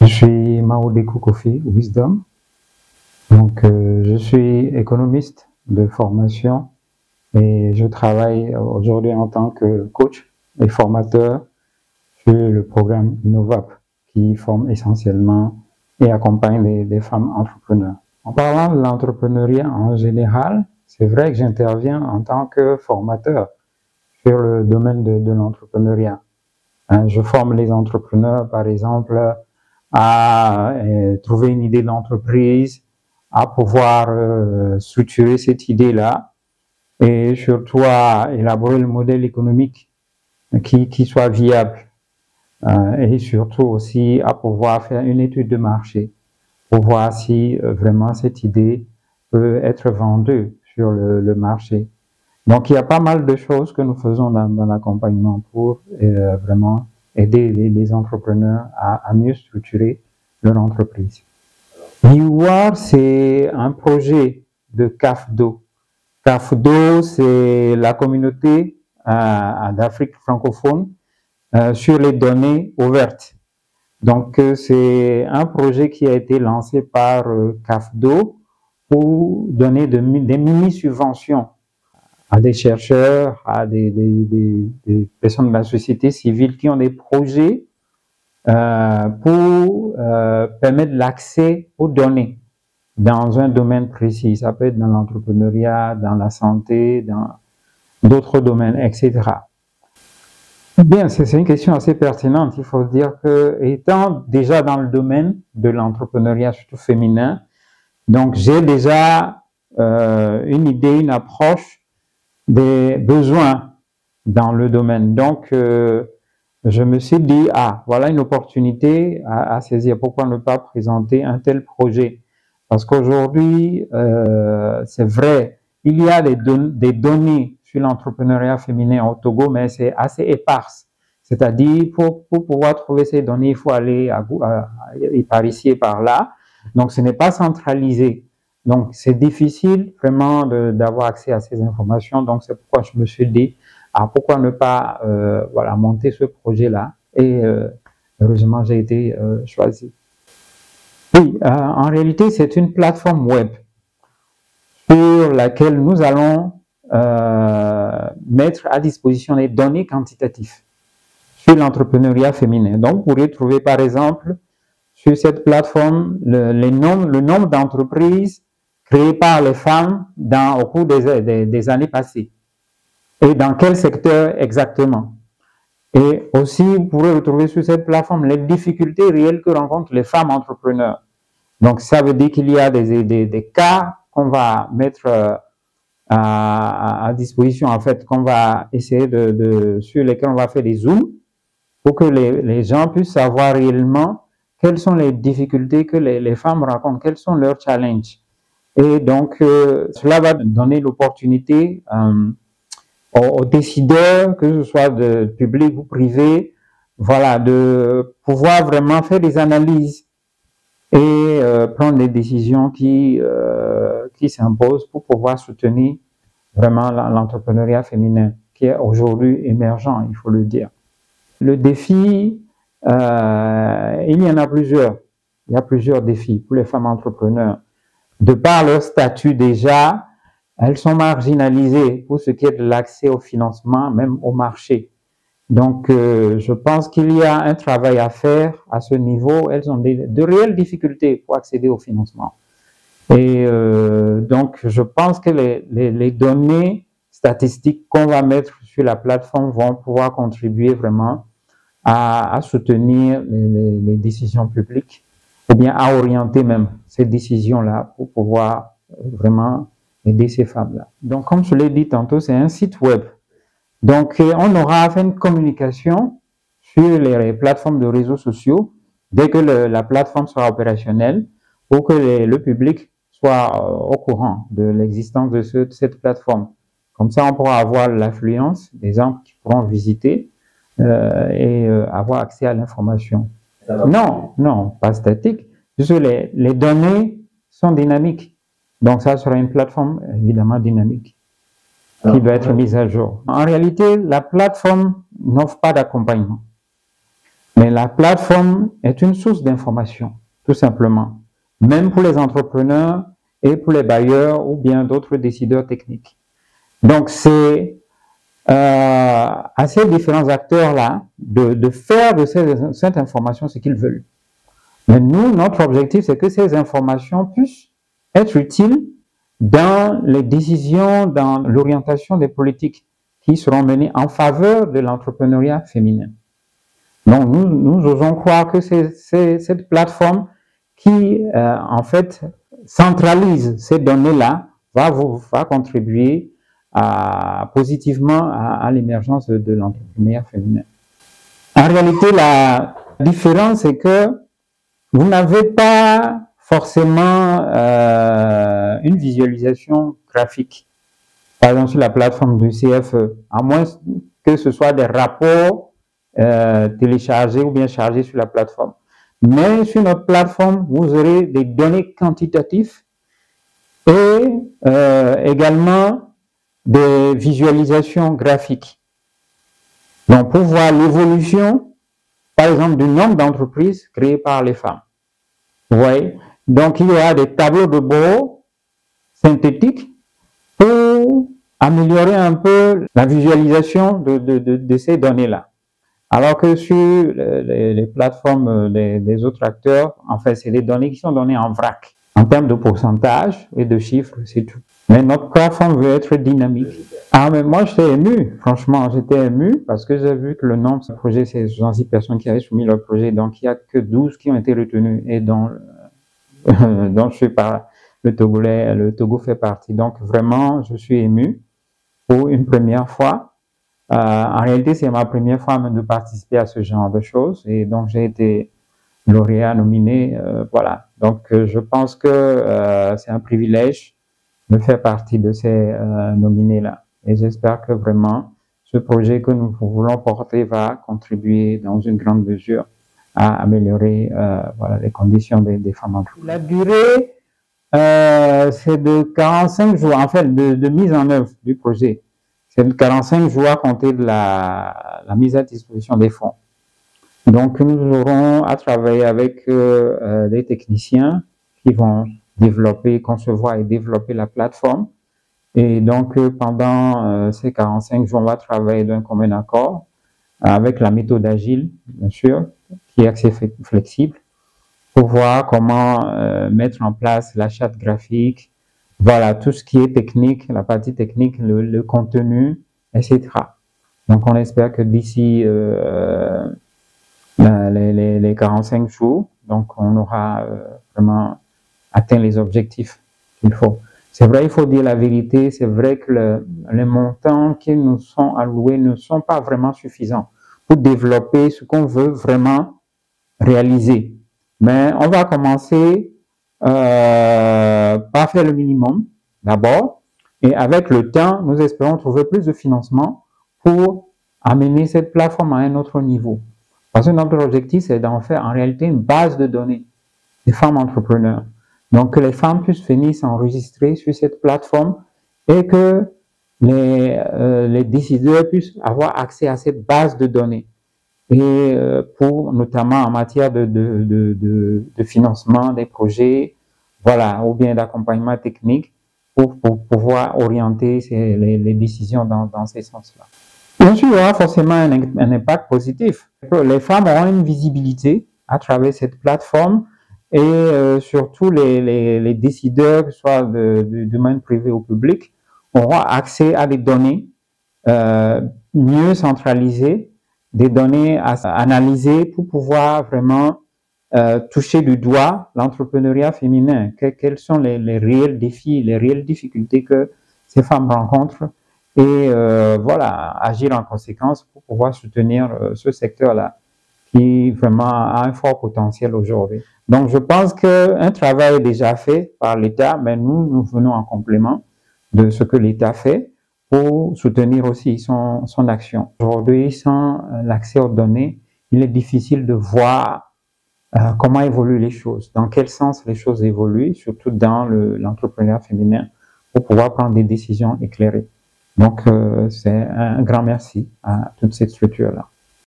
Je suis Maodekou Kofi Wisdom. Donc, je suis économiste de formation et je travaille aujourd'hui en tant que coach et formateur sur le programme Innovap qui forme essentiellement et accompagne les femmes entrepreneurs. En parlant de l'entrepreneuriat en général, c'est vrai que j'interviens en tant que formateur sur le domaine de l'entrepreneuriat. Je forme les entrepreneurs, par exemple, à trouver une idée d'entreprise, à pouvoir structurer cette idée-là et surtout à élaborer le modèle économique qui soit viable et surtout aussi à pouvoir faire une étude de marché pour voir si vraiment cette idée peut être vendue sur le marché. Donc, il y a pas mal de choses que nous faisons dans l'accompagnement pour vraiment aider les entrepreneurs à mieux structurer leur entreprise. Miwar, c'est un projet de CAFDO. CAFDO, c'est la communauté d'Afrique francophone sur les données ouvertes. Donc, c'est un projet qui a été lancé par CAFDO pour donner des mini-subventions à des chercheurs, à des personnes de la société civile qui ont des projets pour permettre l'accès aux données dans un domaine précis. Ça peut être dans l'entrepreneuriat, dans la santé, dans d'autres domaines, etc. Bien, c'est une question assez pertinente. Il faut dire que, étant déjà dans le domaine de l'entrepreneuriat, surtout féminin, donc j'ai déjà une idée, une approche des besoins dans le domaine. Donc, je me suis dit, voilà une opportunité à saisir. Pourquoi ne pas présenter un tel projet? Parce qu'aujourd'hui, c'est vrai, il y a des données sur l'entrepreneuriat féminin au Togo, mais c'est assez éparse. C'est-à-dire, pour pouvoir trouver ces données, il faut aller par ici et par là. Donc, ce n'est pas centralisé. Donc, c'est difficile vraiment d'avoir accès à ces informations. Donc, c'est pourquoi je me suis dit, pourquoi ne pas monter ce projet-là. Et heureusement, j'ai été choisi. Oui, en réalité, c'est une plateforme web sur laquelle nous allons mettre à disposition des données quantitatives sur l'entrepreneuriat féminin. Donc, vous pourrez trouver, par exemple, sur cette plateforme le nombre d'entreprises créées par les femmes au cours des années passées. Et dans quel secteur exactement. Et aussi, vous pourrez retrouver sur cette plateforme les difficultés réelles que rencontrent les femmes entrepreneurs. Donc, ça veut dire qu'il y a des cas qu'on va mettre à disposition, en fait, qu'on va essayer sur lesquels on va faire des zooms pour que les gens puissent savoir réellement quelles sont les difficultés que les femmes rencontrent, quels sont leurs challenges. Et donc, cela va donner l'opportunité aux décideurs, que ce soit de public ou privé, voilà, de pouvoir vraiment faire des analyses et prendre des décisions qui s'imposent pour pouvoir soutenir vraiment l'entrepreneuriat féminin qui est aujourd'hui émergent, il faut le dire. Le défi, il y en a plusieurs. Il y a plusieurs défis pour les femmes entrepreneurs. De par leur statut déjà, elles sont marginalisées pour ce qui est de l'accès au financement, même au marché. Donc, je pense qu'il y a un travail à faire à ce niveau. Elles ont de réelles difficultés pour accéder au financement. Et donc, je pense que les données statistiques qu'on va mettre sur la plateforme vont pouvoir contribuer vraiment à soutenir les décisions publiques ou bien à orienter même ces décisions-là pour pouvoir vraiment aider ces femmes-là. Donc, comme je l'ai dit tantôt, c'est un site web. Donc, on aura fait une communication sur les plateformes de réseaux sociaux dès que la plateforme sera opérationnelle pour que le public soit au courant de l'existence de cette plateforme. Comme ça, on pourra avoir l'affluence des gens qui pourront visiter et avoir accès à l'information. Non, pas statique. Juste les données sont dynamiques. Donc, ça sera une plateforme évidemment dynamique qui doit être mise à jour. En réalité, la plateforme n'offre pas d'accompagnement. Mais la plateforme est une source d'information, tout simplement, même pour les entrepreneurs et pour les bailleurs ou bien d'autres décideurs techniques. Donc, c'est à ces différents acteurs-là de faire de cette information ce qu'ils veulent. Mais nous, notre objectif, c'est que ces informations puissent être utiles dans les décisions, dans l'orientation des politiques qui seront menées en faveur de l'entrepreneuriat féminin. Donc, nous osons croire que c'est cette plateforme qui, en fait, centralise ces données-là, va contribuer positivement à l'émergence de l'entrepreneuriat féminin. En réalité, la différence, c'est que vous n'avez pas forcément une visualisation graphique, par exemple sur la plateforme du CFE, à moins que ce soit des rapports téléchargés ou bien chargés sur la plateforme. Mais sur notre plateforme, vous aurez des données quantitatives et également des visualisations graphiques. Donc, pour voir l'évolution, par exemple, du nombre d'entreprises créées par les femmes. Vous voyez? Donc, il y a des tableaux de bord synthétiques pour améliorer un peu la visualisation de ces données-là. Alors que sur les plateformes des autres acteurs, en fait, c'est des données qui sont données en vrac. En termes de pourcentage et de chiffres, c'est tout. Mais notre plateforme veut être dynamique. Ah, mais moi, j'étais ému. Franchement, j'étais ému parce que j'ai vu que le nombre de projets, c'est 66 personnes qui avaient soumis leur projet. Donc, il n'y a que 12 qui ont été retenus et dont je suis pas le Togolais, le Togo fait partie. Donc, vraiment, je suis ému pour une première fois. En réalité, c'est ma première fois même de participer à ce genre de choses. Et donc, j'ai été lauréat nominé. Voilà. Donc, je pense que c'est un privilège de faire partie de ces nominés-là. Et j'espère que vraiment, ce projet que nous voulons porter va contribuer dans une grande mesure à améliorer voilà, les conditions des femmes entrepreneurs. La durée, c'est de 45 jours, en fait, de mise en œuvre du projet. C'est de 45 jours à compter de la mise à disposition des fonds. Donc, nous aurons à travailler avec des techniciens qui vont développer, concevoir et développer la plateforme. Et donc, pendant ces 45 jours, on va travailler d'un commun accord avec la méthode agile, bien sûr, qui est assez flexible, pour voir comment mettre en place la charte graphique, voilà, tout ce qui est technique, la partie technique, le contenu, etc. Donc, on espère que d'ici les 45 jours, donc on aura vraiment atteint les objectifs qu'il faut. C'est vrai, il faut dire la vérité, c'est vrai que les montants qui nous sont alloués ne sont pas vraiment suffisants pour développer ce qu'on veut vraiment réaliser. Mais on va commencer par faire le minimum d'abord, et avec le temps, nous espérons trouver plus de financement pour amener cette plateforme à un autre niveau. Parce que notre objectif, c'est d'en faire en réalité une base de données des femmes entrepreneurs. Donc, que les femmes puissent venir s'enregistrer sur cette plateforme et que les décideurs puissent avoir accès à cette base de données. Et pour, notamment en matière de financement des projets, voilà, ou bien d'accompagnement technique, pour pouvoir orienter les décisions dans ces sens-là. Bien sûr, il y aura forcément un impact positif. Les femmes auront une visibilité à travers cette plateforme et surtout les décideurs, que ce soit du domaine privé ou public, auront accès à des données mieux centralisées, des données à analyser pour pouvoir vraiment toucher du doigt l'entrepreneuriat féminin. Quels sont les réels défis, les réelles difficultés que ces femmes rencontrent et voilà, agir en conséquence pour pouvoir soutenir ce secteur-là qui vraiment a un fort potentiel aujourd'hui. Donc, je pense qu'un travail est déjà fait par l'État, mais nous venons en complément de ce que l'État fait pour soutenir aussi son action. Aujourd'hui, sans l'accès aux données, il est difficile de voir comment évoluent les choses, dans quel sens les choses évoluent, surtout dans l'entrepreneuriat féminin, pour pouvoir prendre des décisions éclairées. Donc, c'est un grand merci à toute cette structure-là.